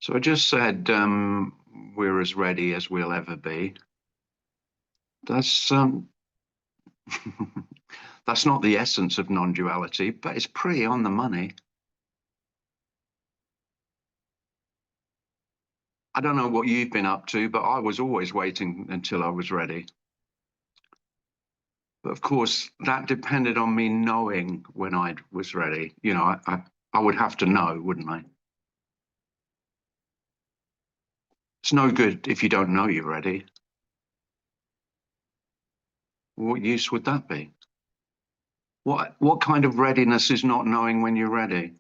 So I just said we're as ready as we'll ever be. That's that's not the essence of non-duality, but it's pretty on the money. I don't know what you've been up to, but I was always waiting until I was ready. But of course, that depended on me knowing when I was ready. I would have to know, wouldn't I? It's no good if you don't know you're ready. What use would that be? What kind of readiness is not knowing when you're ready?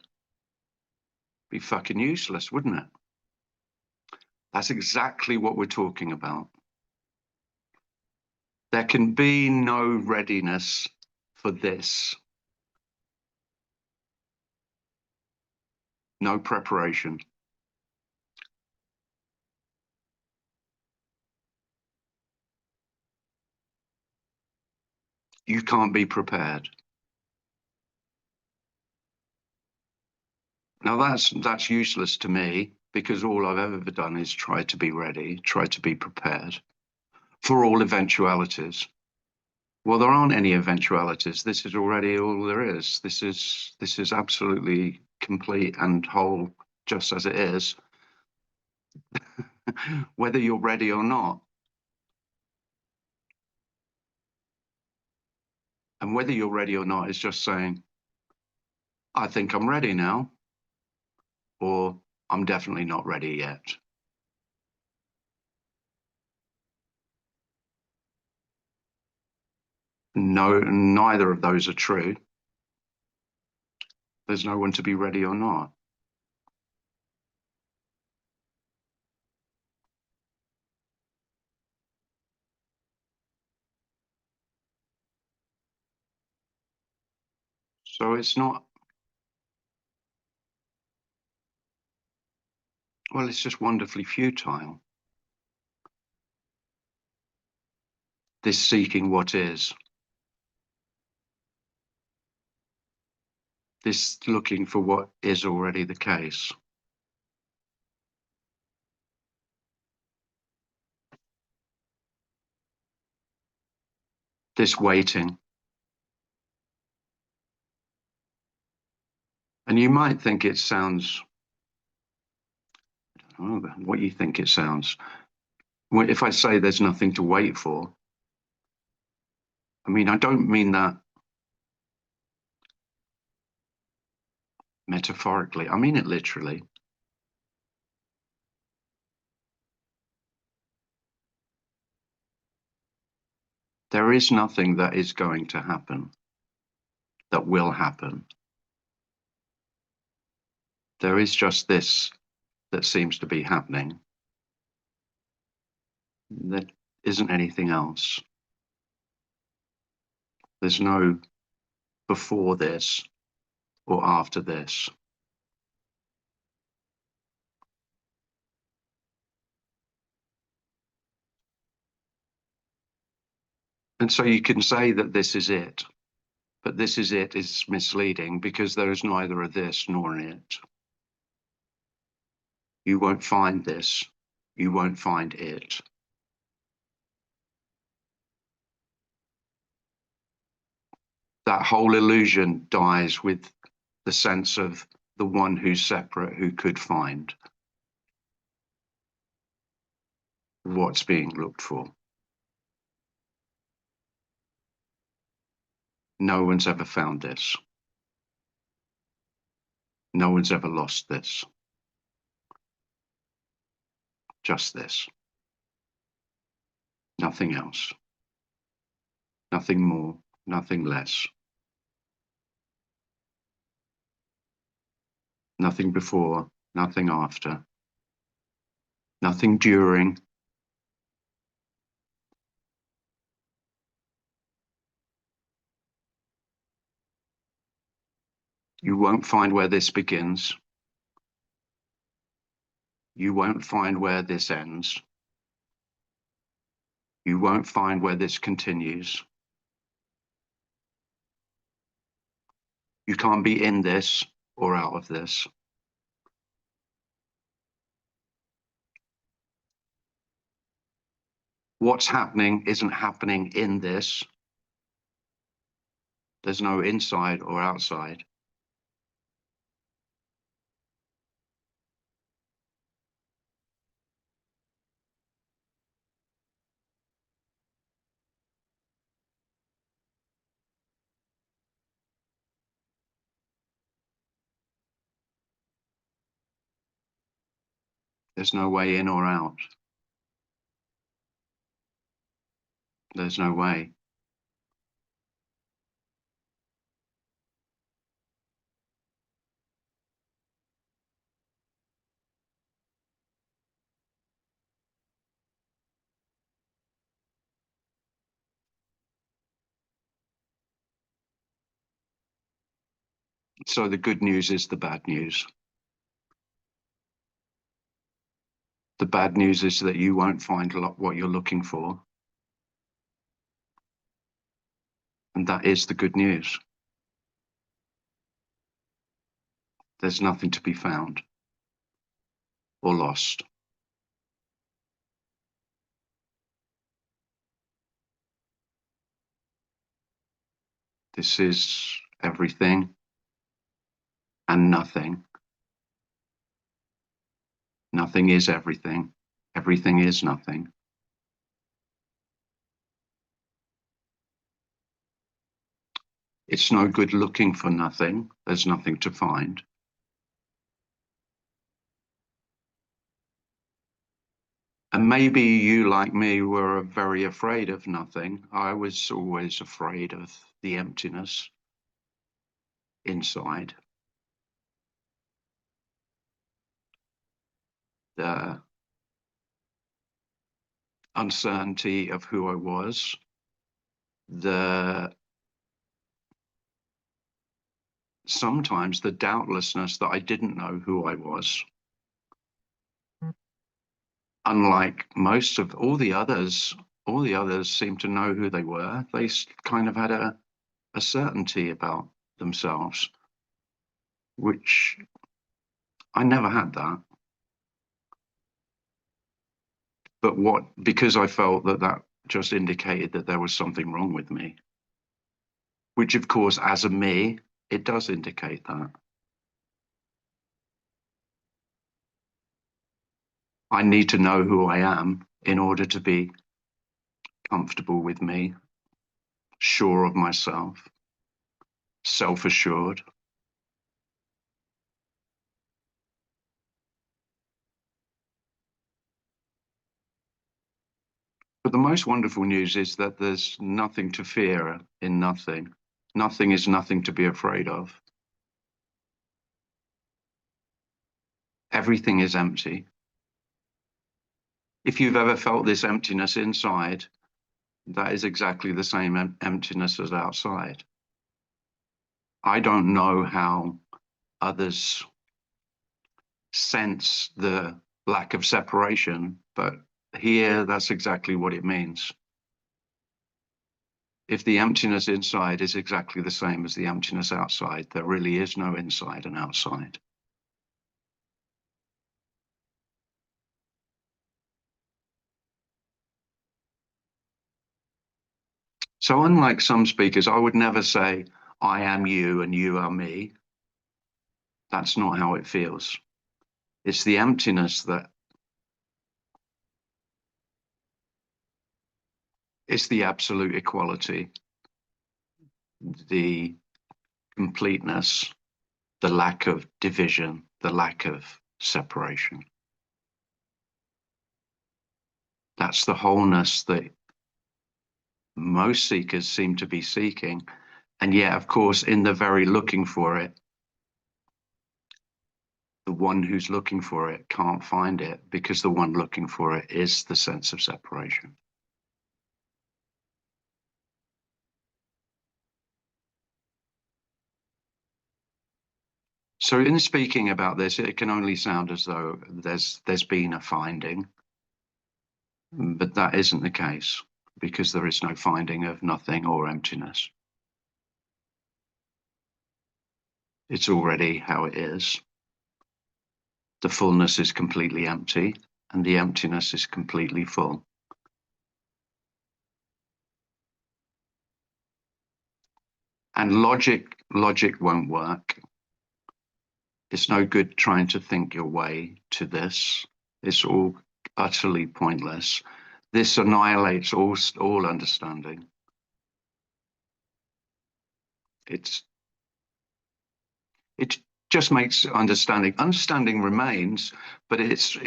Be fucking useless, wouldn't it? That's exactly what we're talking about. There can be no readiness for this, no preparation. You can't be prepared. Now that's useless to me because all I've ever done is try to be ready, try to be prepared for all eventualities. Well, there aren't any eventualities. This is already all there is. This is absolutely complete and whole, just as it is, whether you're ready or not. And whether you're ready or not is just saying, I think I'm ready now, or I'm definitely not ready yet. No, neither of those are true. There's no one to be ready or not. So it's not, well, it's just wonderfully futile. This seeking what is, this looking for what is already the case. This waiting. And you might think it sounds, I don't know what you think it sounds. If I say there's nothing to wait for, I mean, I don't mean that metaphorically. I mean it literally. There is nothing that is going to happen, that will happen. There is just this that seems to be happening. There isn't anything else. There's no before this or after this. And so you can say that this is it, but this is it is misleading because there is neither a this nor an it. You won't find this, you won't find it. That whole illusion dies with the sense of the one who's separate, who could find what's being looked for. No one's ever found this. No one's ever lost this. Just this. Nothing else. Nothing more, nothing less. Nothing before, nothing after. Nothing during. You won't find where this begins. You won't find where this ends. You won't find where this continues. You can't be in this or out of this. What's happening isn't happening in this. There's no inside or outside. There's no way in or out. There's no way. So the good news is the bad news. The bad news is that you won't find a lot what you're looking for. And that is the good news. There's nothing to be found or lost. This is everything and nothing. Nothing is everything. Everything is nothing. It's no good looking for nothing. There's nothing to find. And maybe you, like me, were very afraid of nothing. I was always afraid of the emptiness inside, the uncertainty of who I was, sometimes the doubtlessness that I didn't know who I was. Unlike most of all the others seemed to know who they were. They kind of had a certainty about themselves, which I never had that. But because I felt that just indicated that there was something wrong with me, which of course, as a me, it does indicate that. I need to know who I am in order to be comfortable with me, sure of myself, self-assured. But the most wonderful news is that there's nothing to fear in nothing. Nothing is nothing to be afraid of. Everything is empty. If you've ever felt this emptiness inside, that is exactly the same emptiness as outside. I don't know how others sense the lack of separation, but here that's exactly what it means. If the emptiness inside is exactly the same as the emptiness outside, there really is no inside and outside. So unlike some speakers, I would never say, I am you and you are me. That's not how it feels. It's the emptiness it's the absolute equality, the completeness, the lack of division, the lack of separation. That's the wholeness that most seekers seem to be seeking. And yet, of course, in the very looking for it, the one who's looking for it can't find it because the one looking for it is the sense of separation. So in speaking about this, it can only sound as though there's been a finding, but that isn't the case because there is no finding of nothing or emptiness. It's already how it is. The fullness is completely empty and the emptiness is completely full. And logic won't work. It's no good trying to think your way to this. It's all utterly pointless. This annihilates all understanding. It just makes understanding remains, but it's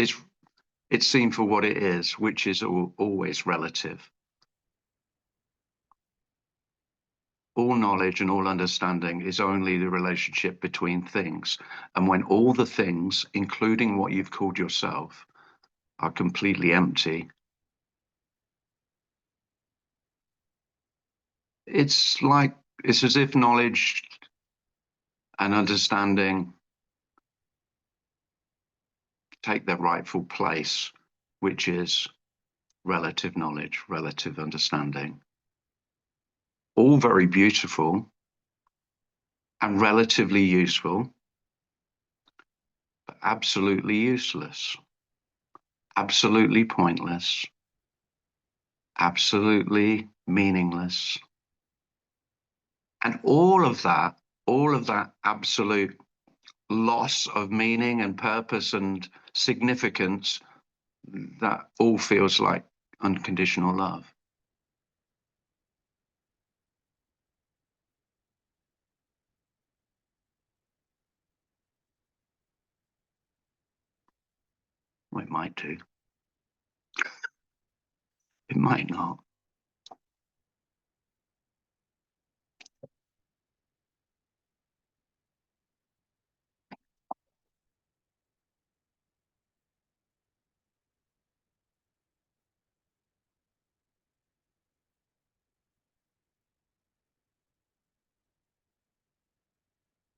seen for what it is, which is always relative. All knowledge and all understanding is only the relationship between things. And when all the things, including what you've called yourself, are completely empty, it's as if knowledge and understanding take their rightful place, which is relative knowledge, relative understanding. All very beautiful and relatively useful, but absolutely useless, absolutely pointless, absolutely meaningless. And all of that absolute loss of meaning and purpose and significance, that all feels like unconditional love. Well, it might do. It might not.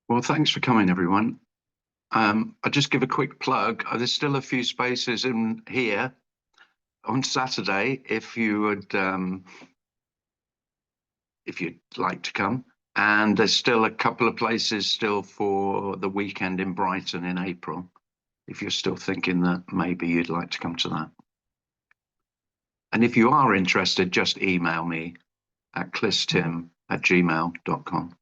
Well, thanks for coming, everyone. I'll just give a quick plug. There's still a few spaces in here on Saturday if you'd like to come. And there's still a couple of places still for the weekend in Brighton in April, if you're still thinking that maybe you'd like to come to that. And if you are interested, just email me at clistim@gmail.com.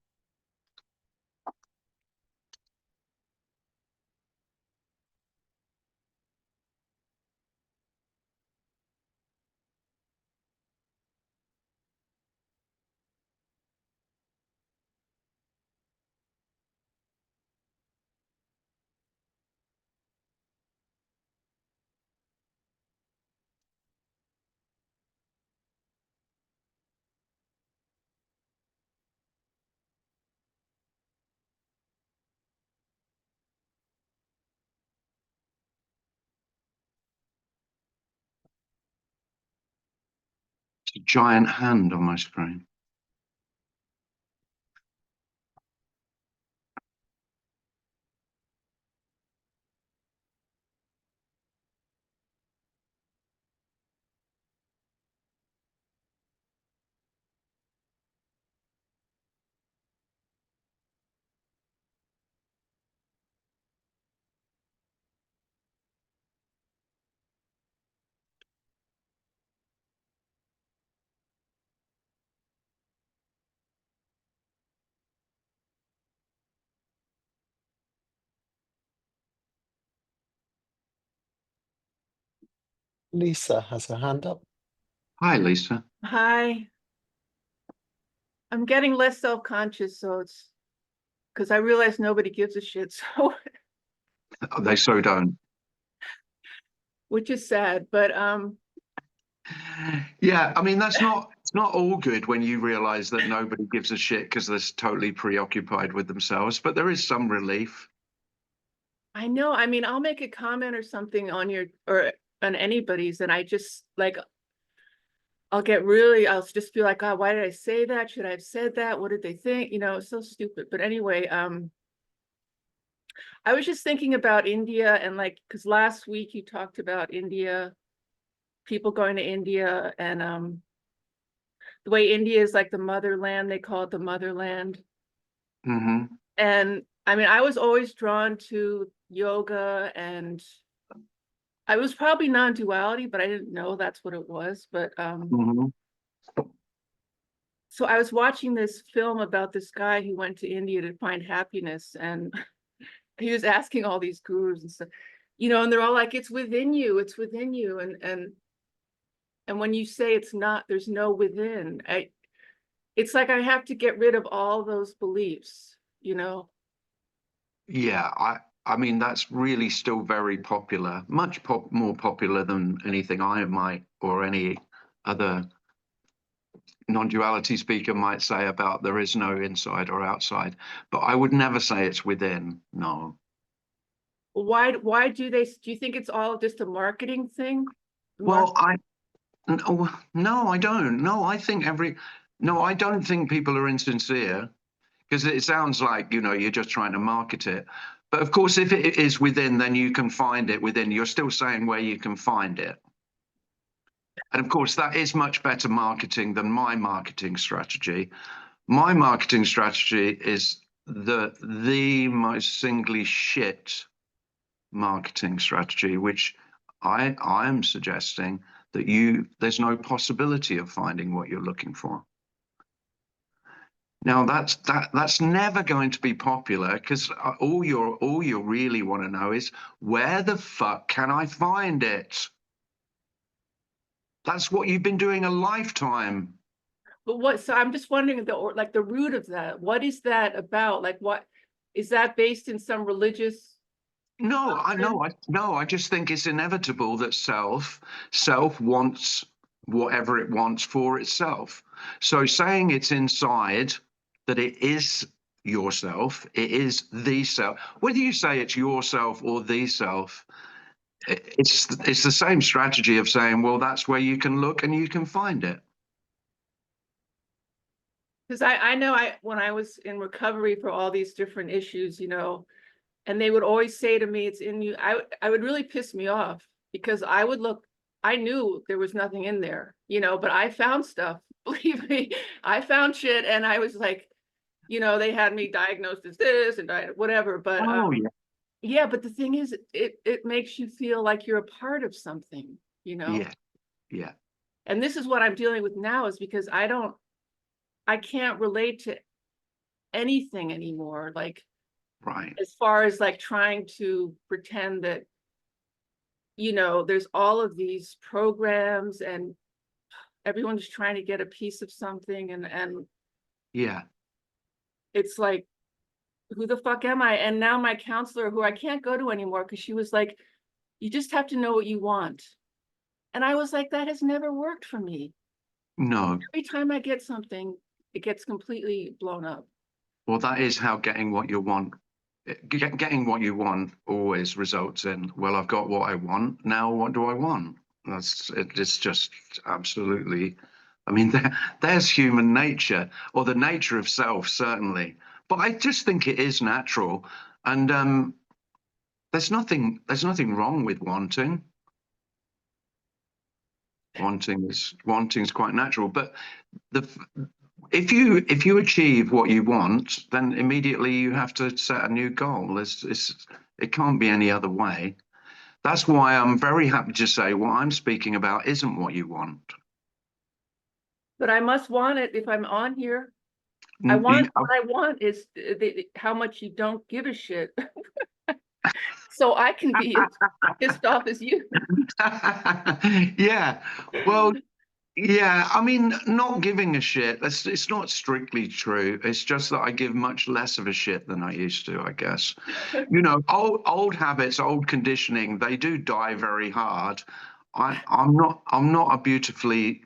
It's a giant hand on my screen. Lisa has her hand up. Hi, Lisa. Hi. I'm getting less self-conscious, so it's because I realize nobody gives a shit, so They so don't. which is sad, but Yeah, I mean, it's not all good when you realize that nobody gives a shit because they're totally preoccupied with themselves, but there is some relief. I know, I mean, I'll make a comment or something on your or on anybody's, and I just like I'll just be like, oh, why did I say that? Should I have said that? What did they think? You know, it's so stupid. But anyway, I was just thinking about India and like, because last week you talked about India, people going to India, and the way India is like the motherland, they call it the motherland. Mm-hmm. And I mean, I was always drawn to yoga, and I was probably non-duality, but I didn't know that's what it was. But Mm-hmm. So I was watching this film about this guy who went to India to find happiness, and he was asking all these gurus and stuff, and they're all like, it's within you, it's within you. And when you say it's not, there's no within, it's like I have to get rid of all those beliefs, Yeah, I mean, that's really still very popular, much more popular than anything I might or any other non-duality speaker might say about there is no inside or outside. But I would never say it's within. No. Why do you think it's all just a marketing thing? Well, no, I don't. No, I don't think people are insincere, because it sounds like, you're just trying to market it. But of course, if it is within, then you can find it within. You're still saying where you can find it. And of course, that is much better marketing than my marketing strategy. My marketing strategy is the most singly shit marketing strategy, which I am suggesting that there's no possibility of finding what you're looking for. Now that's never going to be popular, because all you really want to know is, where the fuck can I find it? That's what you've been doing a lifetime. But so I'm just wondering the root of that. What is that about? Like, what is that based in some religious? No, I just think it's inevitable that self wants whatever it wants for itself. So saying it's inside, that it is yourself, it is the self, whether you say it's yourself or the self, it's the same strategy of saying, well, that's where you can look and you can find it. Because I know when I was in recovery for all these different issues, and they would always say to me, it's in you. I would really piss me off, because I would look, I knew there was nothing in there, but I found stuff. Believe me, I found shit, and I was like, they had me diagnosed as this and whatever. But Oh yeah. yeah, but the thing is, it makes you feel like you're a part of something, Yeah. And this is what I'm dealing with now, is because I can't relate to anything anymore. Like, Right. as far as like trying to pretend that, there's all of these programs and everyone's trying to get a piece of something, and Yeah. it's like, who the fuck am I? And now my counselor, who I can't go to anymore, because she was like, you just have to know what you want. And I was like, that has never worked for me. No. Every time I get something, it gets completely blown up. Well, that is how getting what you want always results in, well, I've got what I want. Now, what do I want? It's just absolutely, I mean, there's human nature, or the nature of self, certainly. But I just think it is natural. And there's nothing wrong with wanting. Wanting is quite natural. But the if you achieve what you want, then immediately you have to set a new goal. It can't be any other way. That's why I'm very happy to say what I'm speaking about isn't what you want. But I must want it if I'm on here. What I want is how much you don't give a shit. So I can be as pissed off as you. Yeah. Well, yeah, I mean, not giving a shit, it's not strictly true. It's just that I give much less of a shit than I used to, I guess. Old habits, old conditioning, they do die very hard. I'm not a beautifully,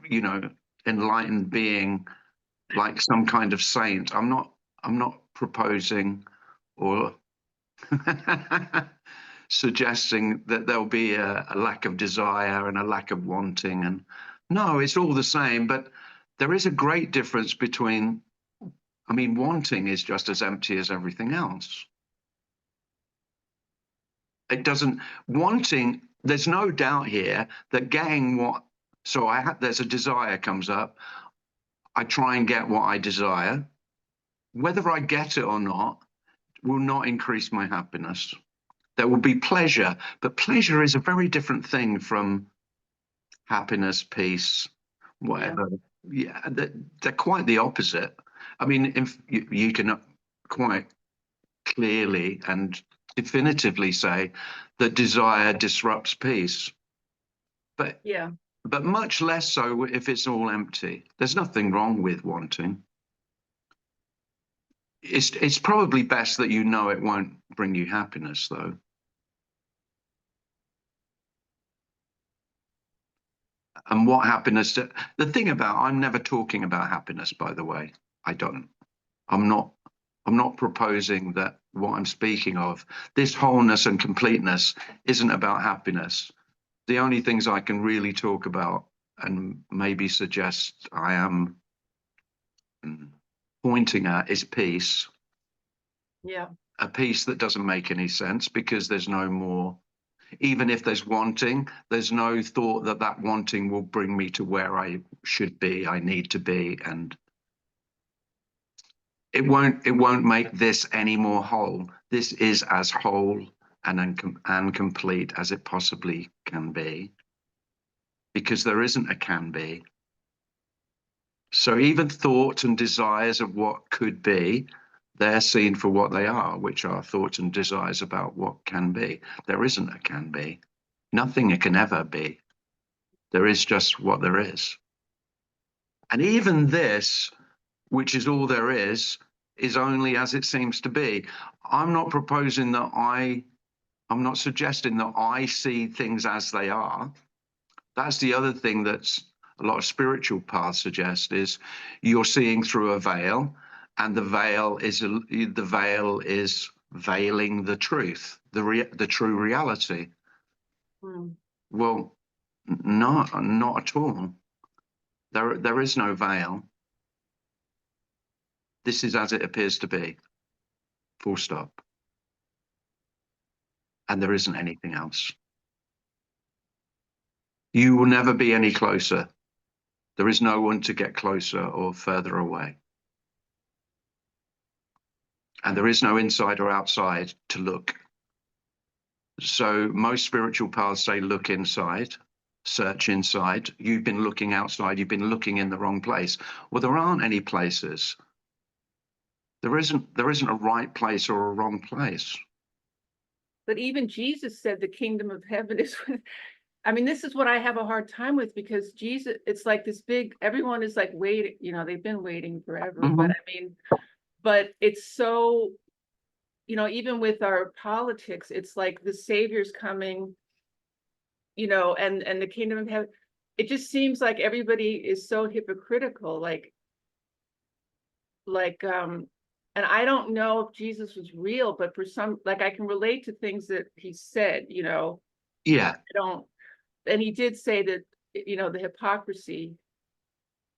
enlightened being like some kind of saint. I'm not proposing or suggesting that there'll be a lack of desire and a lack of wanting. And no, it's all the same. But there is a great difference between, I mean, wanting is just as empty as everything else. It doesn't, wanting, there's no doubt here that getting what, so there's a desire comes up. I try and get what I desire. Whether I get it or not will not increase my happiness. There will be pleasure, but pleasure is a very different thing from happiness, peace, whatever yeah, they're quite the opposite. I mean, if you can quite clearly and definitively say that desire disrupts peace, but Yeah. but much less so if it's all empty. There's nothing wrong with wanting. It's probably best that you know it won't bring you happiness, though. And what happiness? The thing about I'm never talking about happiness, by the way. I don't. I'm not. I'm not proposing that what I'm speaking of, this wholeness and completeness, isn't about happiness. The only things I can really talk about and maybe suggest I am pointing at is peace. Yeah. A peace that doesn't make any sense because there's no more. Even if there's wanting, there's no thought that that wanting will bring me to where I should be, I need to be, and it won't make this any more whole. This is as whole and complete as it possibly can be, because there isn't a can be. So even thoughts and desires of what could be, they're seen for what they are, which are thoughts and desires about what can be. There isn't a can be. Nothing can ever be. There is just what there is. And even this, which is all there is only as it seems to be. I'm not proposing that I'm not suggesting that I see things as they are. That's the other thing that's a lot of spiritual paths suggest is you're seeing through a veil, and the veil is veiling the truth, the true reality. Mm. Well, not at all. There is no veil. This is as it appears to be. Full stop. And there isn't anything else. You will never be any closer. There is no one to get closer or further away. And there is no inside or outside to look. So most spiritual paths say look inside, search inside. You've been looking outside, you've been looking in the wrong place. Well, there aren't any places. There isn't a right place or a wrong place. But even Jesus said the kingdom of heaven is I mean, this is what I have a hard time with, because Jesus, it's like this big, everyone is like waiting, they've been waiting forever. But I mean, but it's so, even with our politics, it's like the Savior's coming, and the kingdom of heaven. It just seems like everybody is so hypocritical, and I don't know if Jesus was real, but for some, like, I can relate to things that he said, Yeah. I don't, and he did say that, the hypocrisy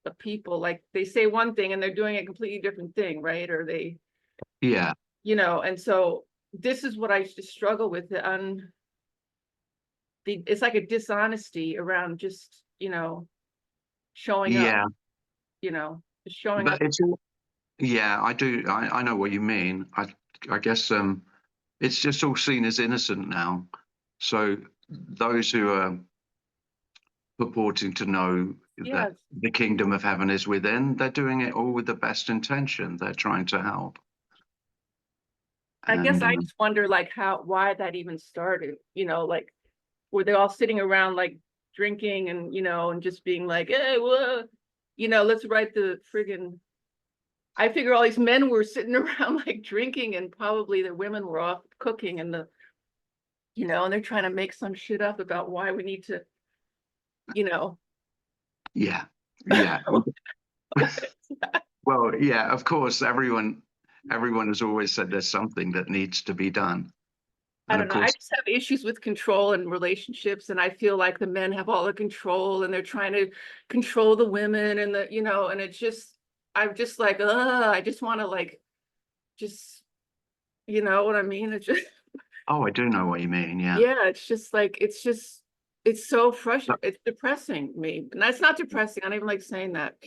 of people, like they say one thing and they're doing a completely different thing, right? Or they, Yeah. and so this is what I just struggle with, it's like a dishonesty around just, showing up, Yeah. just showing But up. it's all, yeah, I do. I know what you mean. I guess it's just all seen as innocent now. So those who are purporting to know that Yes. the kingdom of heaven is within, they're doing it all with the best intention. They're trying to help. I guess And I just wonder, like, why that even started, like, were they all sitting around like drinking and, and just being like, hey, whoa, let's write the friggin'. I figure all these men were sitting around like drinking, and probably the women were off cooking, and and they're trying to make some shit up about why we need to, yeah, yeah. Well, yeah, of course, everyone has always said there's something that needs to be done. I And don't of know. I course, just have issues with control and relationships, and I feel like the men have all the control, and they're trying to control the women, and and it's just, I'm just like, I just want to, like, just, you know what I mean? It's just, oh, I do know what you mean. Yeah. yeah, it's just like, it's so But, frustrating. It's depressing me. And that's not depressing. I don't even like saying that.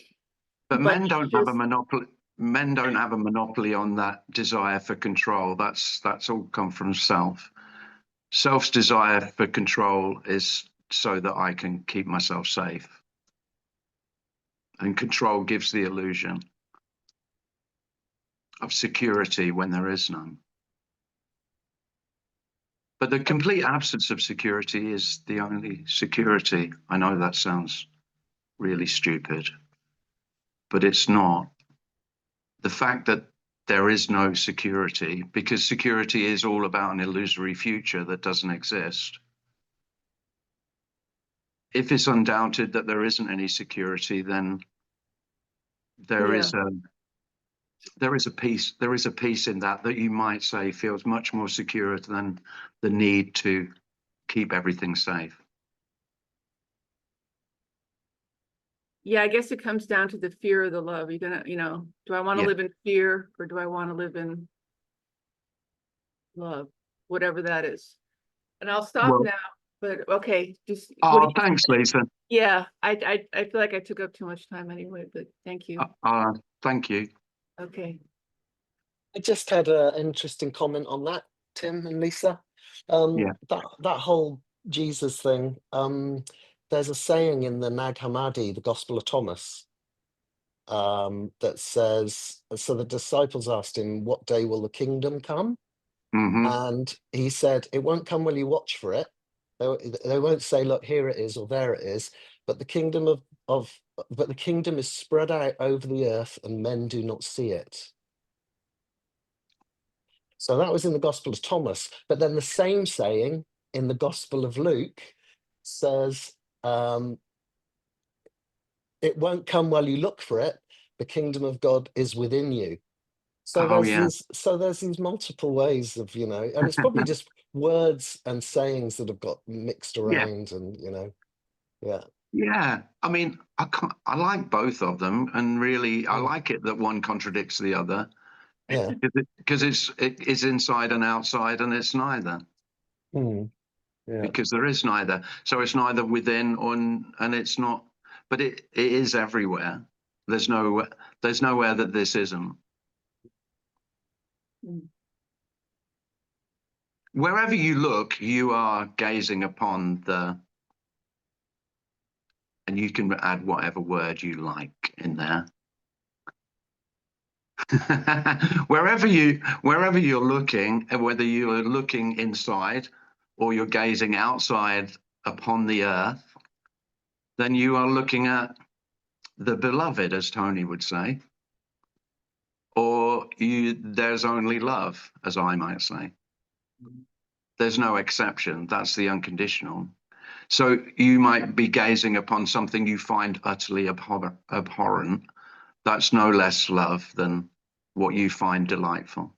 but But men it's don't have a just, monopoly. Men don't have a monopoly on that desire for control. That's all come from self. Self's desire for control is so that I can keep myself safe. And control gives the illusion of security when there is none. But the complete absence of security is the only security. I know that sounds really stupid, but it's not. The fact that there is no security, because security is all about an illusory future that doesn't exist. If it's undoubted that there isn't any security, then there is a peace in that you might say feels much more secure than the need to keep everything safe. Yeah, I guess it comes down to the fear of the love. You're gonna, do I want to Yeah. live in fear or do I want to live in love? Whatever that is. And I'll stop Well, now, but okay, just what do you thanks, Lisa. Yeah, I feel like I took up too much time anyway, but thank you. Thank you. Okay. I just had an interesting comment on that, Tim and Lisa. Yeah. That whole Jesus thing. There's a saying in the Nag Hammadi, the Gospel of Thomas, that says, so the disciples asked him, what day will the kingdom come? Mm-hmm. And he said, it won't come when you watch for it. They won't say, look, here it is or there it is, but the kingdom but the kingdom is spread out over the earth and men do not see it. So that was in the Gospel of Thomas. But then the same saying in the Gospel of Luke says, it won't come while you look for it. The kingdom of God is within you. So there's these multiple ways of, and it's probably just words and sayings that have got mixed around and, yeah. Yeah. I mean, I like both of them, and really, I like it that one contradicts the other. Yeah. Because it's inside and outside, and it's neither. Yeah. Because there is neither. So it's neither within and it's not, but it is everywhere. There's nowhere that this isn't. Wherever you look, you are gazing upon and you can add whatever word you like in there. wherever you're looking, whether you are looking inside or you're gazing outside upon the earth, then you are looking at the beloved, as Tony would say, or there's only love, as I might say. There's no exception. That's the unconditional. So you might be gazing upon something you find utterly abhorrent. That's no less love than what you find delightful.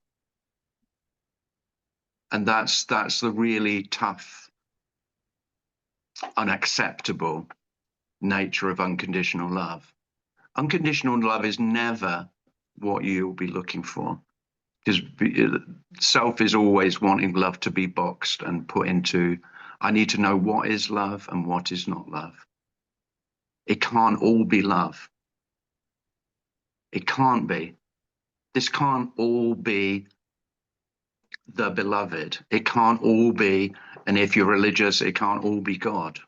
And that's the really tough, unacceptable nature of unconditional love. Unconditional love is never what you'll be looking for, because self is always wanting love to be boxed and put into, I need to know what is love and what is not love. It can't all be love. It can't be. This can't all be the beloved. It can't all be, and if you're religious, it can't all be God.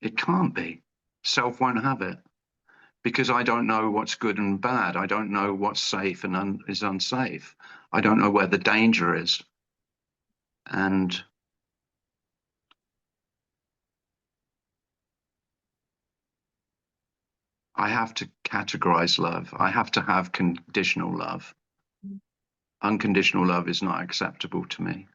It can't be. Self won't have it, because I don't know what's good and bad. I don't know what's safe and is unsafe. I don't know where the danger is. And I have to categorize love. I have to have conditional love. Unconditional love is not acceptable to me.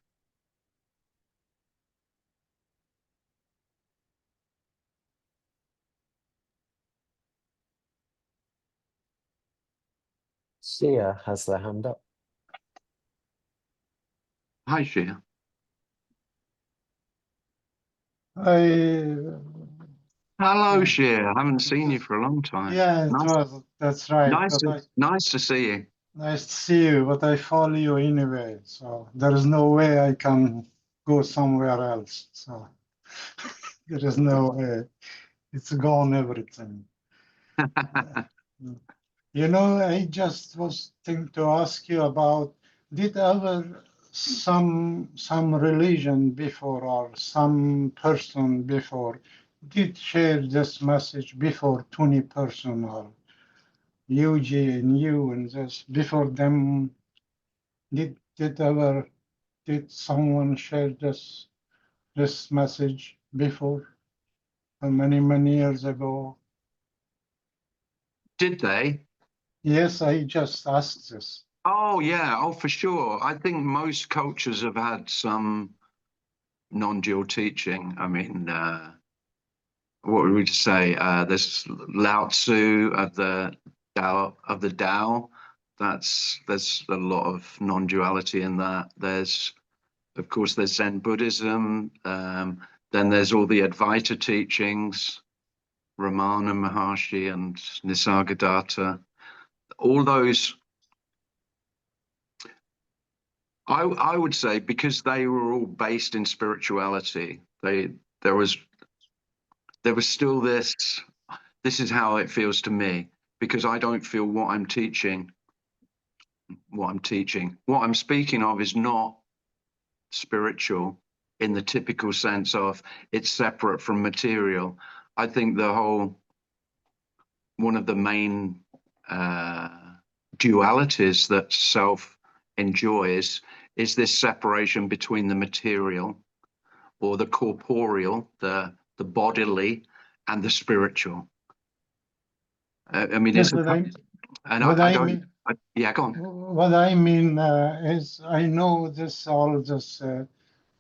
Sia has their hand up. Hi, Shia. Hello, Shia. I haven't seen you for a long time. Yeah, that's right. Nice to see you. Nice to see you, but I follow you anyway, so there is no way I can go somewhere else. So there is no way. It's gone, everything. I just was thinking to ask you about, did ever some religion before or some person before did share this message before 20 person or UG and you and this before them did someone share this message before many years ago? Did they? Yes, I just asked this. Oh yeah, oh for sure. I think most cultures have had some non-dual teaching. I mean, what would we say? There's Lao Tzu of the Tao. There's a lot of non-duality in that. There's, of course, there's Zen Buddhism. Then there's all the Advaita teachings, Ramana Maharshi and Nisargadatta. All those, I would say, because they were all based in spirituality. There was still this. This is how it feels to me, because I don't feel what I'm teaching. What I'm speaking of is not spiritual in the typical sense of it's separate from material. I think one of the main dualities that self enjoys is this separation between the material or the corporeal, the bodily, and the spiritual. I mean, Yes, it's yeah, go on. What I mean is, I know this all this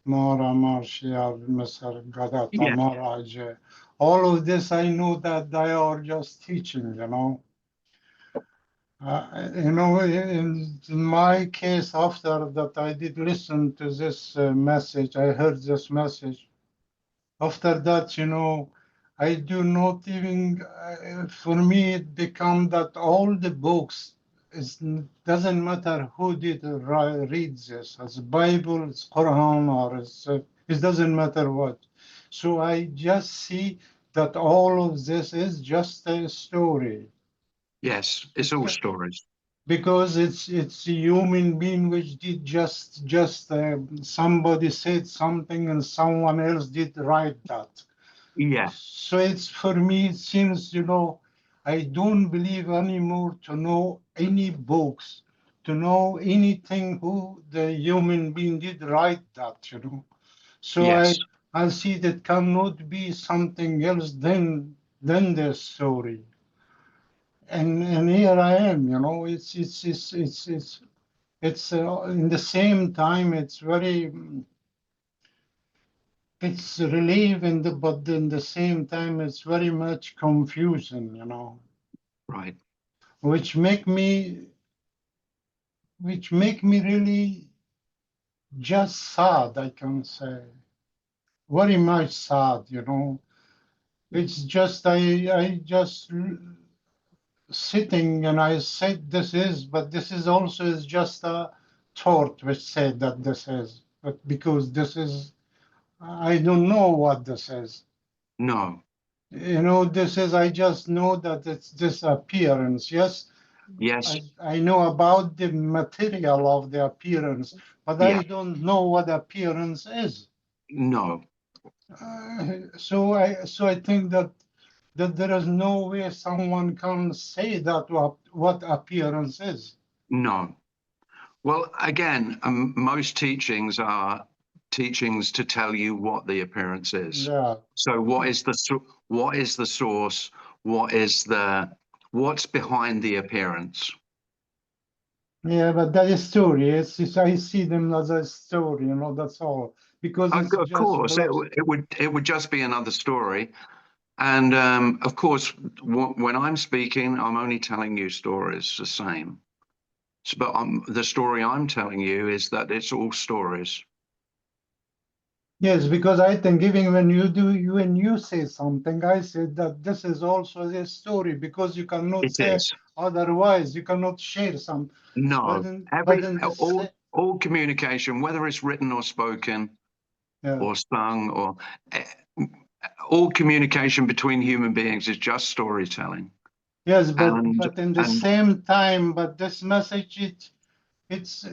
Mara Marshall, Mr. Gadata, Yeah. Maharaj, all of this. I know that they are just teaching. In my case, after that, I did listen to this message. I heard this message. After that, I do not even, for me, it become that all the books, it doesn't matter who did read this, as Bible, it's Quran, or it doesn't matter what. So I just see that all of this is just a story. Yes, it's all stories. Because it's a human being which did just somebody said something and someone else did write that. Yeah. So it's, for me, it seems, I don't believe anymore to know any books, to know anything who the human being did write that. So Yes. I see that cannot be something else than the story. And here I am, it's in the same time, it's very, it's relief, but in the same time, it's very much confusion, Right. which make me really just sad, I can say. Very much sad, It's just, I just sitting and I said but this is also is just a thought which said that this is, but because this is, I don't know what this is. No. This is, I just know that it's this appearance. Yes, Yes. I know about the material of the appearance, but Yeah. I don't know what appearance is. No. So I think that there is no way someone can say that what appearance is. No. Well, again, most teachings are teachings to tell you what the appearance is. Yeah. So what is the source? What's behind the appearance? Yeah, but that is story. I see them as a story, that's all. Because it's Of course, it would just be another story. And of course, when I'm speaking, I'm only telling you stories, the same. But the story I'm telling you is that it's all stories. Yes, because I think even when you say something, I said that this is also a story, because you cannot It say is. otherwise. You cannot share some. No, But in the all communication, whether it's written or spoken, yeah. or sung, or all communication between human beings is just storytelling. Yes, but And in the same time, but this message, it's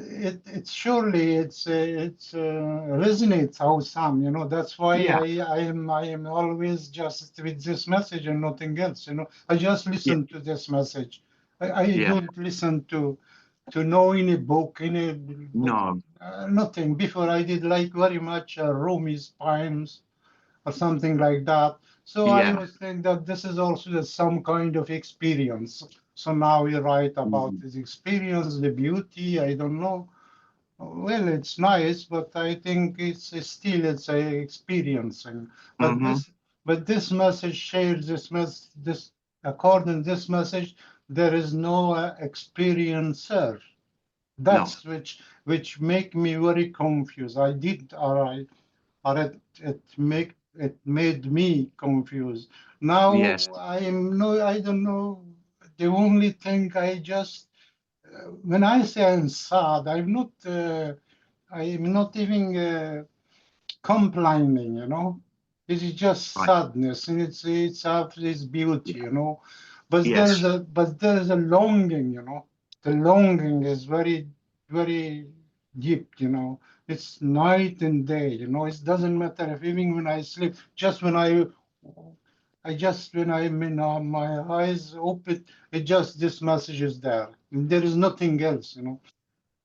surely it's resonates how some, you know. That's why Yeah, I am always just with this message and nothing else, you know. I just yeah, listen to this message. I yeah. don't listen to know any book, No, nothing. Before I did like very much Rumi's poems or something like that. So I yeah. was thinking that this is also some kind of experience. So now we write about Mhm. this experience, the beauty. I don't know. Well, it's nice, but I think it's still it's a experiencing. But Mhm. this message shares this according to this message, there is no experiencer. No. That's which make me very confused. I did all right, or it made me confused. Now Yes. I don't know. The only thing I just when I say I'm sad, I'm not even complaining, you know. It is just Right. sadness, and it's of this beauty, Yeah. you know. Yes. But there is a longing, you know. The longing is very deep, you know. It's night and day, you know. It doesn't matter if even when I sleep, just when I just when I'm in my eyes open, it just this message is there. And there is nothing else, you know.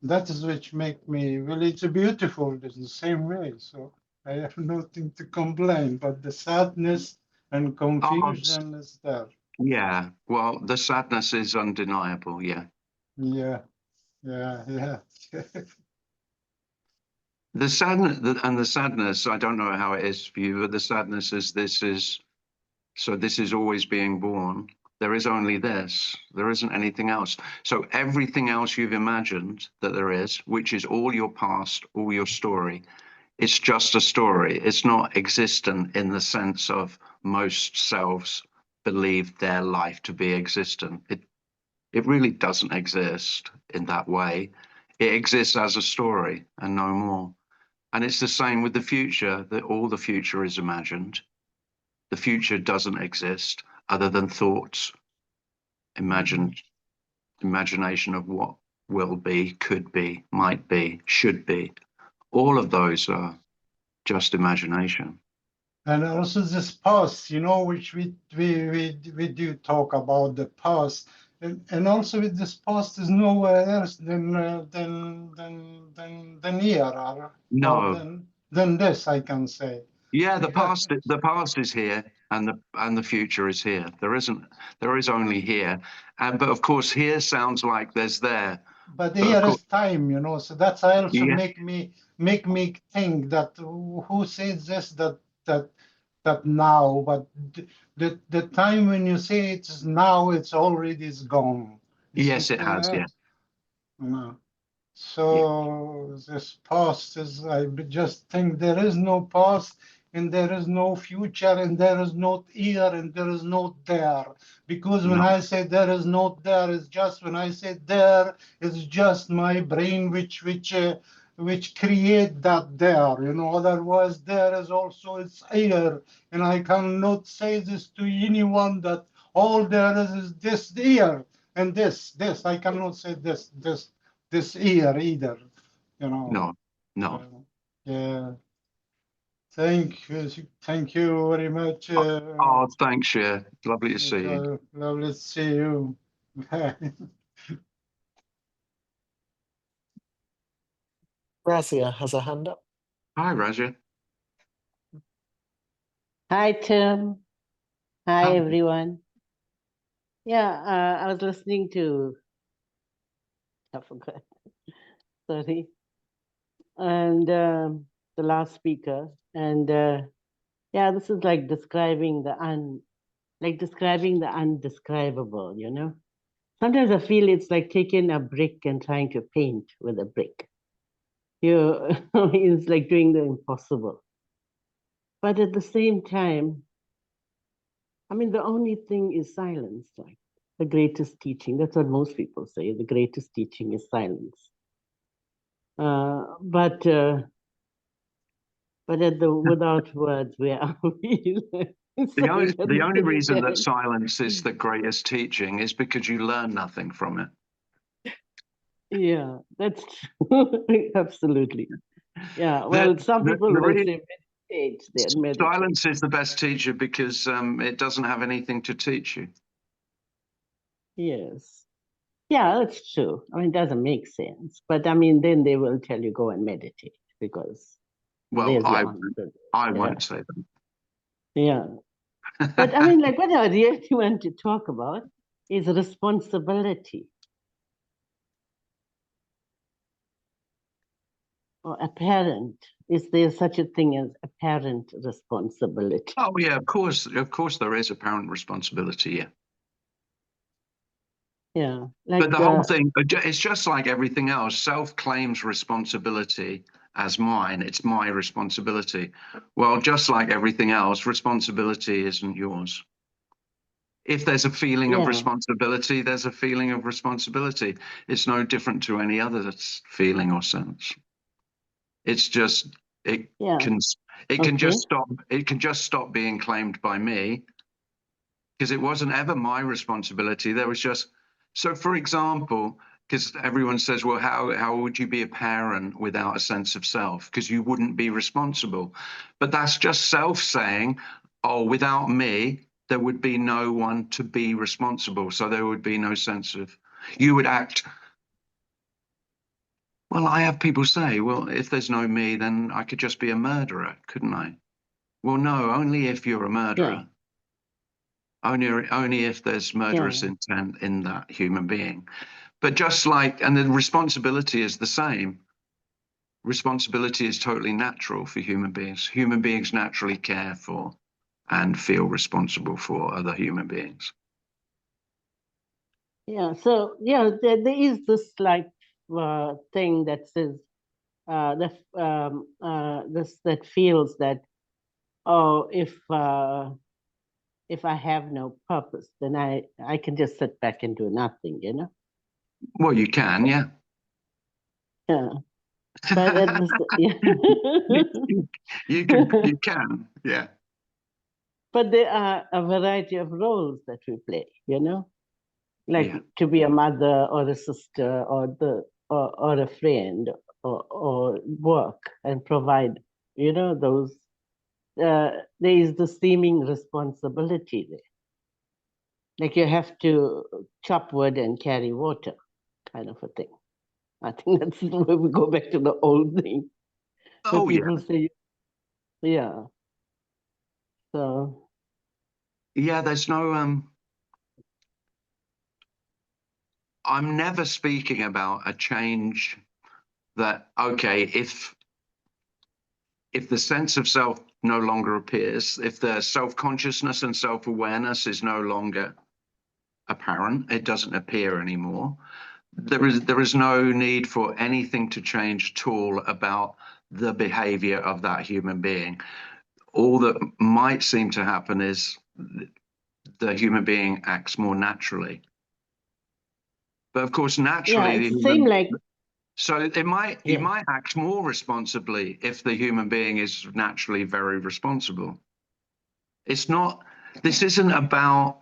That is which make me, well, it's beautiful in the same way. So I have nothing to complain, but the sadness and Oh, confusion is there. yeah. Well, the sadness is undeniable. Yeah. Yeah, yeah. The sadness and the sadness, I don't know how it is for you, but the sadness is this is always being born. There is only this. There isn't anything else. So everything else you've imagined that there is, which is all your past, all your story, it's just a story. It's not existent in the sense of most selves believe their life to be existent. It really doesn't exist in that way. It exists as a story and no more. And it's the same with the future, that all the future is imagined. The future doesn't exist other than thoughts, imagined imagination of what will be, could be, might be, should be. All of those are just imagination. And also this past, you know, which we do talk about the past, and also with this past is nowhere else than here or No, than this, I can say. yeah, Because the past is here and the future is here. There is only here. And but of course here sounds like there's there. but But of here course is time, you know, so that's also yeah, make me think that who says this that that now, but the time when you say it's now, it's already is gone. yes it has, yeah. No. Yeah. So this past is, I just think there is no past and there is no future and there is no here and there is no there. Because when No. I say there is no there, it's just when I say there, it's just my brain which create that there. You know, otherwise there is also it's here, and I cannot say this to anyone that all there is this here and this. I cannot say this year either, you know. No. No. Uh, yeah, thank you very much. Oh, thanks, yeah. Lovely to see you. Lovely to see you. Razia has a hand up. Hi, Raja. Hi, Tim. Hi, Hi. everyone. Yeah, I was listening to, I forgot, sorry, and the last speaker. And yeah, this is like describing describing the undescribable, you know? Sometimes I feel it's like taking a brick and trying to paint with a brick. It's like doing the impossible. But at the same time, I mean, the only thing is silence, like the greatest teaching. That's what most people say. The greatest teaching is silence. But at the without words, where are we? The Silence only is reason that dead. silence is the greatest teaching is because you learn nothing from it. Yeah, that's true. Absolutely. Yeah. Well, some people will say meditate. They meditate. Silence is the best teacher because it doesn't have anything to teach you. Yes. Yeah, that's true. I mean, it doesn't make sense. But I mean, then they will tell you go and meditate because Well, I yeah. won't say that. Yeah. But I mean, like what I really want to talk about is responsibility. Or apparent. Is there such a thing as apparent responsibility? Oh yeah, of course there is apparent responsibility. Yeah. Yeah, like But the whole thing, it's just like everything else. Self claims responsibility as mine. It's my responsibility. Well, just like everything else, responsibility isn't yours. If there's a feeling of responsibility, there's a feeling of responsibility. It's no different to any other feeling or sense. It's just it can just stop being claimed by me because it wasn't ever my responsibility. There was just so, for example, because everyone says, well, how would you be a parent without a sense of self? Because you wouldn't be responsible. But that's just self saying, oh, without me, there would be no one to be responsible. So there would be no sense of, you would act. Well, I have people say, well, if there's no me, then I could just be a murderer, couldn't I? Well, no, only if you're a murderer. Only if there's murderous intent in that human being. But just like, and the responsibility is the same. Responsibility is totally natural for human beings. Human beings naturally care for and feel responsible for other human beings. Yeah, so yeah, there is this like thing that says that feels that, oh, if I have no purpose, then I can just sit back and do nothing, you know? Well, you can, yeah. Yeah. But at you can, yeah. But there are a variety of roles that we play, you know? Like to be a mother or a sister or a friend or work and provide, you know, those there is the seeming responsibility there. Like you have to chop wood and carry water, kind of a thing. I think that's where we go back to the old thing. Oh, people say, yeah. So. Yeah, there's no, I'm never speaking about a change that, okay, if the sense of self no longer appears, if the self-consciousness and self-awareness is no longer apparent, it doesn't appear anymore, there is no need for anything to change at all about the behavior of that human being. All that might seem to happen is the human being acts more naturally. But of course, naturally, it seems like so he might act more responsibly if the human being is naturally very responsible. It's not, this isn't about,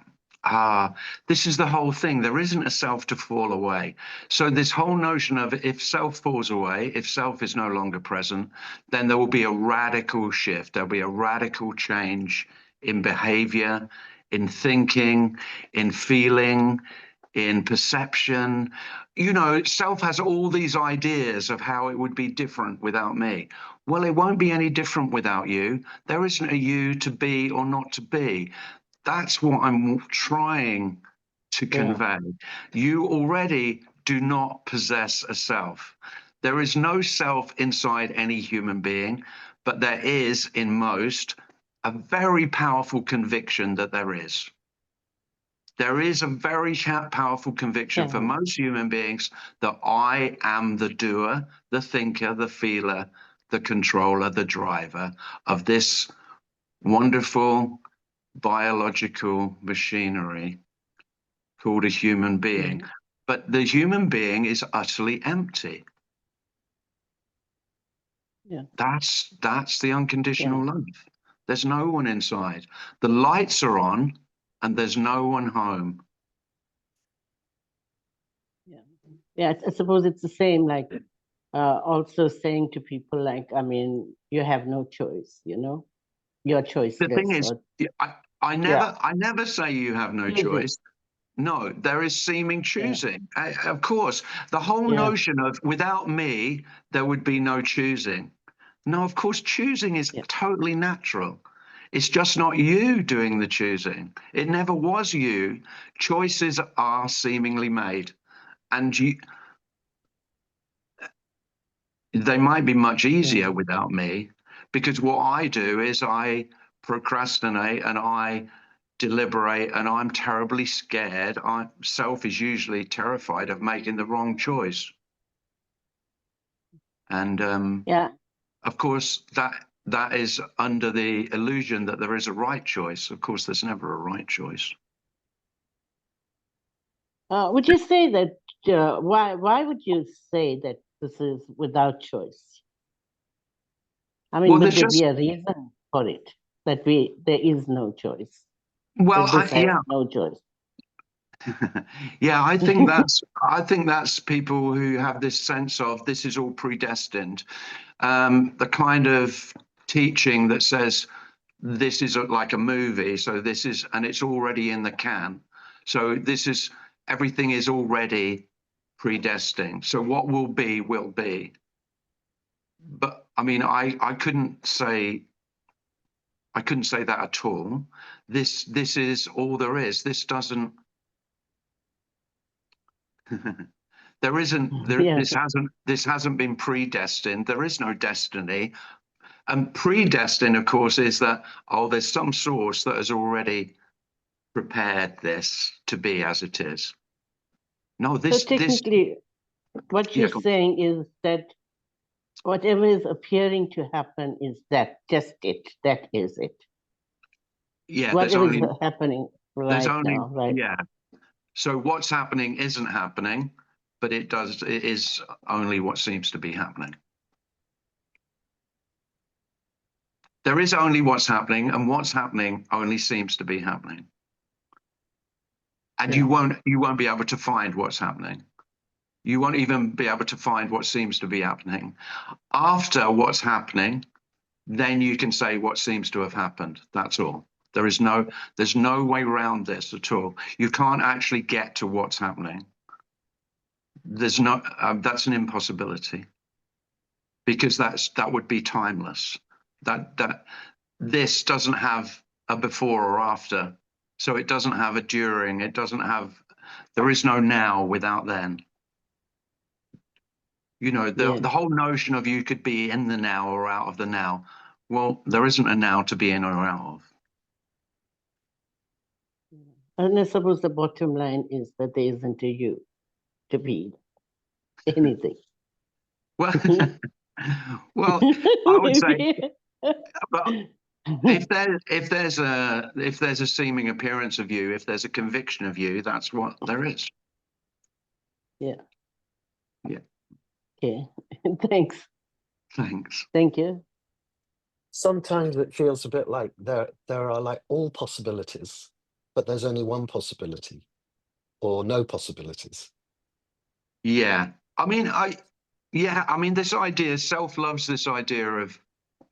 this is the whole thing. There isn't a self to fall away. So this whole notion of if self falls away, if self is no longer present, then there will be a radical shift. There'll be a radical change in behavior, in thinking, in feeling, in perception. You know, self has all these ideas of how it would be different without me. Well, it won't be any different without you. There isn't a you to be or not to be. That's what I'm trying to convey. You already do not possess a self. There is no self inside any human being, but there is in most a very powerful conviction that there is. There is a very powerful conviction for most human beings that I am the doer, the thinker, the feeler, the controller, the driver of this wonderful biological machinery called a human being. But the human being is utterly empty. That's the unconditional love. There's no one inside. The lights are on and there's no one home. Yeah, I suppose it's the same, like also saying to people like, I mean, you have no choice, you know, you're The thing choiceless. is, Or, I never say you have no Choosing. choice. No, there is seeming choosing. Of course, the whole Yeah. notion of without me, there would be no choosing. No, of course, choosing is Yeah. totally natural. It's just not you doing the choosing. It never was you. Choices are seemingly made. And they might be much easier without me, because what I do is I procrastinate and I deliberate, and I'm terribly scared. Self is usually terrified of making the wrong choice. And Yeah. of course, that is under the illusion that there is a right choice. Of course, there's never a right choice. Would you say that, why would you say that this is without choice? I mean, Well, would there's there just be a reason for it, that there is no choice? well, That this has yeah. no choice? Yeah, I think that's people who have this sense of this is all predestined. The kind of teaching that says this is like a movie, so this is, and it's already in the can. So this is, everything is already predestined. So what will be will be. But I mean, I couldn't say that at all. This is all there is. This doesn't. There isn't there, Yeah. this hasn't been predestined. There is no destiny. And predestined, of course, is that, oh, there's some source that has already prepared this to be as it is. No, So technically, what you're yeah, saying is that whatever is appearing to happen is that just it. That is it. yeah, Whatever is happening there's right only, now, right? yeah. So what's happening isn't happening, but it is only what seems to be happening. There is only what's happening, and what's happening only seems to be happening. And Yeah. you won't be able to find what's happening. You won't even be able to find what seems to be happening. After what's happening, then you can say what seems to have happened. That's all. There's no way around this at all. You can't actually get to what's happening. There's no, that's an impossibility, because that would be timeless. That this doesn't have a before or after, so it doesn't have a during. It doesn't have. There is no now without then. You know, the whole notion of you could be in the now or out of the now. Well, there isn't a now to be in or out of. And I suppose the bottom line is that there isn't a you to be anything. Well, well, I would say, but if there's a seeming appearance of you, if there's a conviction of you, that's what there is. Yeah. Yeah. Okay. Thanks. Thanks. Thank you. Sometimes it feels a bit like there are like all possibilities, but there's only one possibility, or no possibilities. Yeah. I mean, this idea, self loves this idea of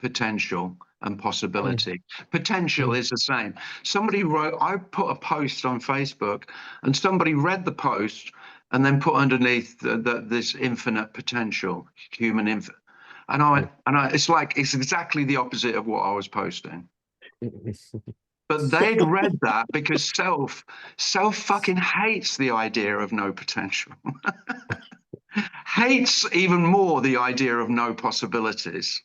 potential and possibility. Potential is the same. Somebody wrote, I put a post on Facebook, and somebody read the post and then put underneath this infinite potential, human infinite. And it's exactly the opposite of what I was posting. But they'd read that because self fucking hates the idea of no potential. Hates even more the idea of no possibilities.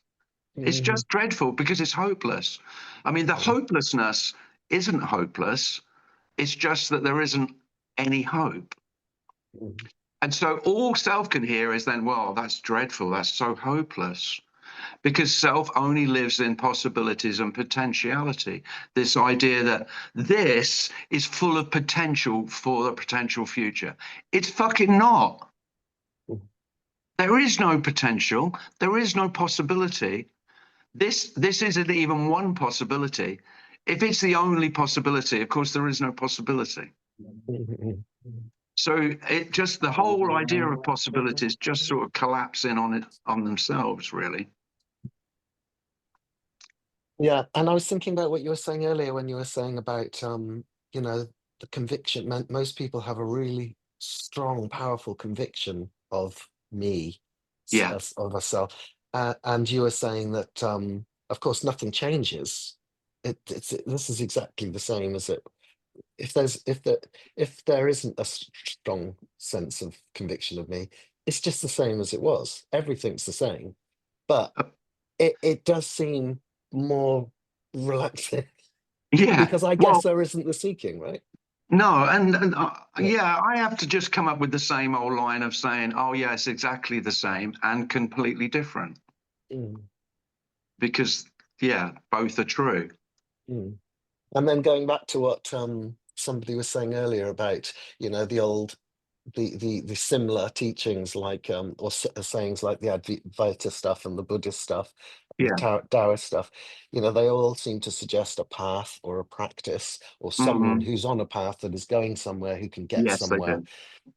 It's just dreadful because it's hopeless. I mean, the hopelessness isn't hopeless. It's just that there isn't any hope. And so all self can hear is then, well, that's dreadful. That's so hopeless. Because self only lives in possibilities and potentiality. This idea that this is full of potential for the potential future. It's fucking not. There is no potential. There is no possibility. This isn't even one possibility. If it's the only possibility, of course, there is no possibility. So it just, the whole idea of possibilities just sort of collapse in on themselves, really. Yeah, and I was thinking about what you were saying earlier when you were saying about, you know, the conviction. Most people have a really strong, powerful conviction of me, Yeah. of a self, and you were saying that, of course, nothing changes. This is exactly the same as it. If there isn't a strong sense of conviction of me, it's just the same as it was. Everything's the same, but it does seem more relaxing Yeah. because I Well, guess there isn't the seeking, right? no, and Yeah. yeah, I have to just come up with the same old line of saying, oh, yeah, it's exactly the same and completely different. Mm, Because, yeah, both are true. mm. And then going back to what somebody was saying earlier about, you know, the similar teachings like sayings like the Advaita stuff and the Buddhist stuff, the Yeah. Taoist stuff, you know, they all seem to suggest a path or a practice or someone Mhm. who's on a path that is going somewhere who can get Yes, they somewhere. do.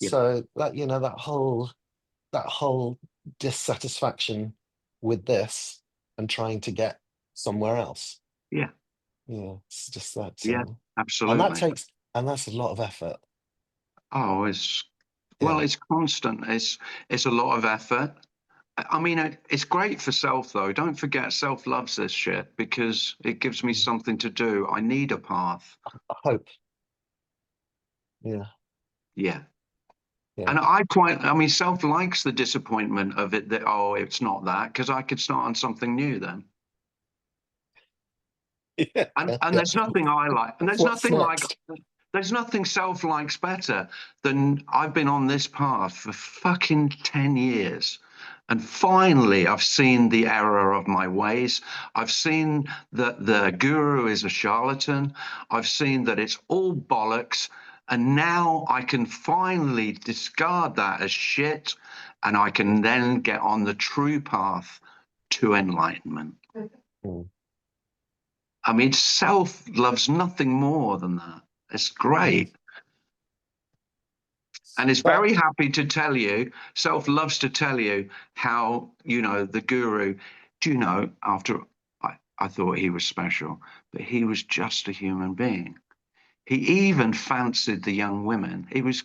Yeah. So that, you know, that whole dissatisfaction with this and trying to get somewhere else. Yeah. Yeah, it's just that, Yeah, and that absolutely. takes, and that's a lot of effort. Oh, well, Yeah. it's constant. It's a lot of effort. I mean, it's great for self, though. Don't forget, self loves this shit because it gives me Mm. something to do. I need a path. I hope. Yeah. Yeah. Yeah. And I mean, self likes the disappointment of it that, oh, it's not that, because I could start on something new then. Yeah. And there's nothing I like, and What's next? there's nothing self likes better than I've been on this path for fucking 10 years. And finally, I've seen the error of my ways. I've seen that the guru is a charlatan. I've seen that it's all bollocks. And now I can finally discard that as shit. And I can then get on the true path to enlightenment. Mm. I mean, self loves nothing more than that. It's great. And it's But very happy to tell you, self loves to tell you how, you know, the guru, do you know, after I thought he was special, but he was just a human being. He even fancied the young women. It was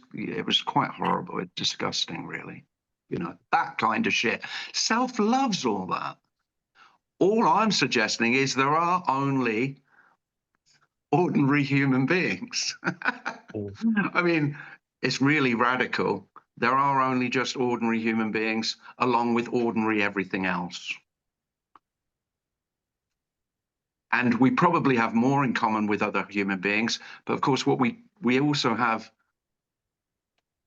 quite horrible, disgusting, really. You know, that kind of shit. Self loves all that. All I'm suggesting is there are only ordinary human beings. mm, I mean, it's really radical. There are only just ordinary human beings, along with ordinary everything else. And we probably have more in common with other human beings. But of course, what we also have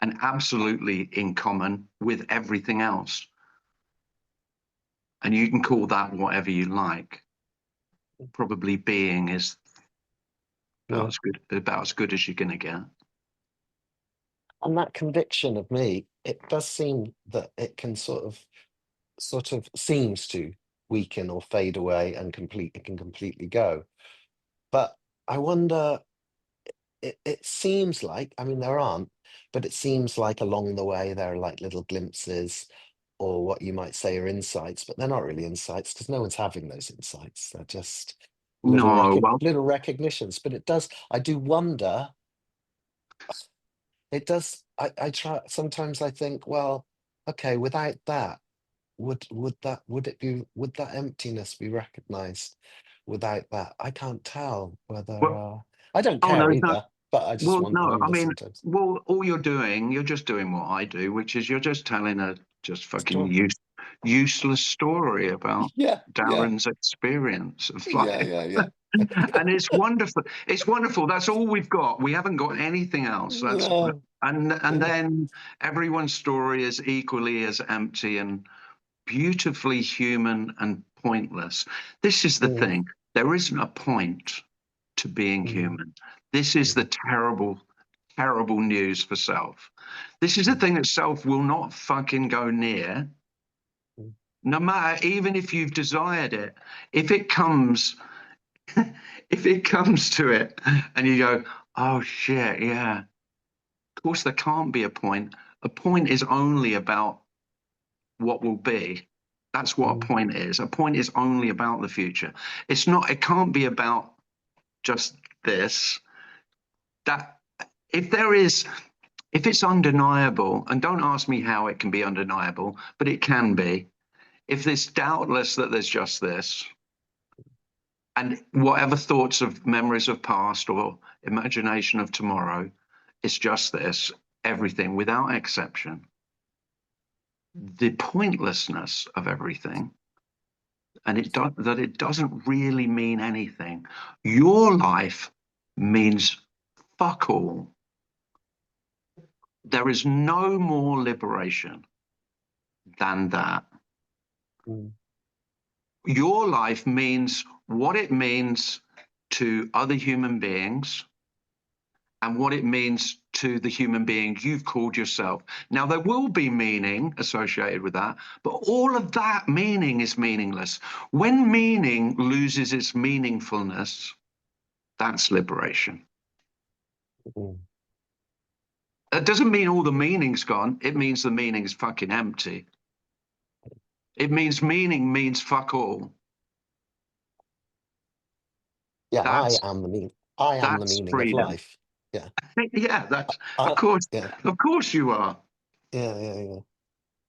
an absolutely in common with everything else. And you can call that whatever you like. Probably being is yeah. about as good as you're going to get. And that conviction of me, it does seem that it can sort of seems to weaken or fade away and it can completely go. But I wonder, it seems like, I mean, there aren't, but it seems like along the way there are like little glimpses or what you might say are insights, but they're not really insights because no one's having those insights. They're just No, well, little recognitions. But I do wonder, it does, I try, sometimes I think, well, okay, without that, would that emptiness be recognized without that? I can't tell whether, well, I don't oh no, care no. either, but I just Well, no, I wonder mean, sometimes. well, all you're just doing what I do, which is you're just telling a just fucking Story. useless story about Yeah, yeah, Darren's experience of yeah, life. yeah, yeah. And it's wonderful. It's wonderful. That's all we've got. We haven't got anything else. No, And yeah. then everyone's story is equally as empty and beautifully human and pointless. This is the Mm, thing. There isn't a point to being mm, human. This is mm, the terrible news for self. This is the mm, thing that self will not fucking go near, mm, no matter, even if you've desired it. If it comes, if it comes to it and you go, oh shit, yeah, Of course, there can't be a point. A point is only about what will be. That's what a point is. A point is only about the future. It's not, it can't be about just this. That if it's undeniable, and don't ask me how it can be undeniable, but it can be. If it's doubtless that there's just this, and whatever thoughts of memories of past or imagination of tomorrow, it's just this, everything without exception. The pointlessness of everything, and that it doesn't really mean anything. Your life means fuck all. There is no more liberation than that. Your life means what it means to other human beings and what it means to the human being you've called yourself. Now, there will be meaning associated with that, but all of that meaning is meaningless. When meaning loses its meaningfulness, that's liberation. It doesn't mean all the meaning's gone. It means the meaning's fucking empty. It means meaning means fuck all. Yeah, That's, I am the meaning. I am the meaning freedom. of life. Yeah. Yeah, that's I, of course. yeah. Of course you are. Yeah.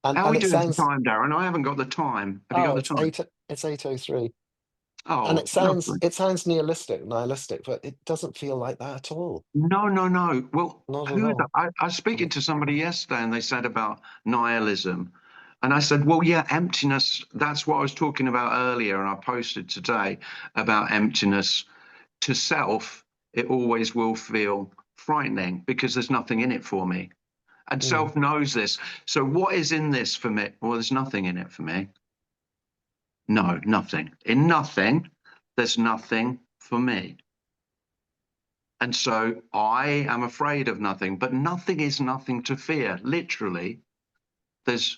And How are we it doing sounds. for time, Darren? I haven't got the time. Have you got the It's time? It's 8:03. Oh, And lovely. it sounds nihilistic, but it doesn't feel like that at all. No. Well, Not at all. I was speaking to somebody yesterday and they said about nihilism. And I said, well, yeah, emptiness, that's what I was talking about earlier. And I posted today about emptiness. To self, it always will feel frightening because there's nothing in it for me. And self knows this. So what is in this for me? Well, there's nothing in it for me. No, nothing. In nothing, there's nothing for me. And so I am afraid of nothing, but nothing is nothing to fear. Literally, there's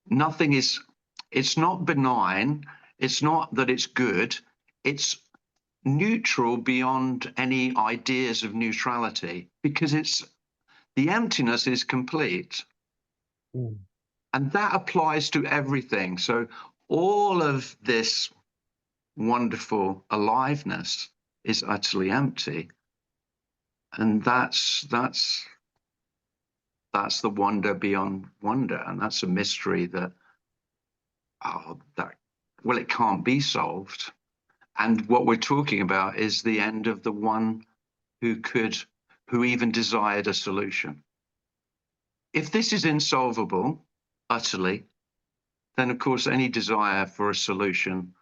nothing is, it's not benign. It's not that it's good. It's neutral beyond any ideas of neutrality because the emptiness is complete. And that applies to everything. So all of this wonderful aliveness is utterly empty. And that's the wonder beyond wonder. And that's a mystery that, well, it can't be solved. And what we're talking about is the end of the one who even desired a solution. If this is insolvable, utterly, then of course any desire for a solution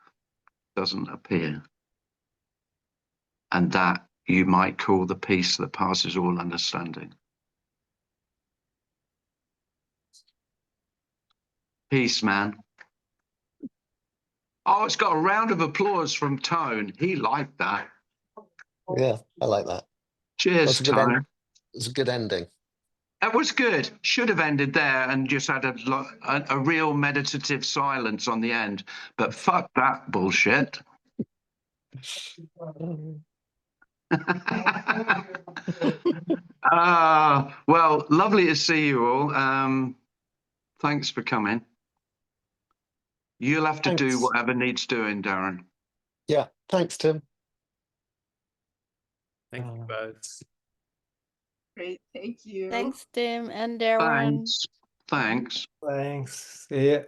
doesn't appear. And that you might call the peace that passes all understanding. Peace, man. Oh, it's got a round of applause from Tone. He liked that. Yeah, I like that. Cheers, Tone. It's a good ending. That was good. Should have ended there and just had a real meditative silence on the end. But fuck that bullshit. Well, lovely to see you all. Thanks for coming. You'll have to do whatever needs doing, Darren. Yeah, thanks, Tim. Thank you both. Great, thank you. Thanks, Tim and Darren. Thanks. Thanks. See ya.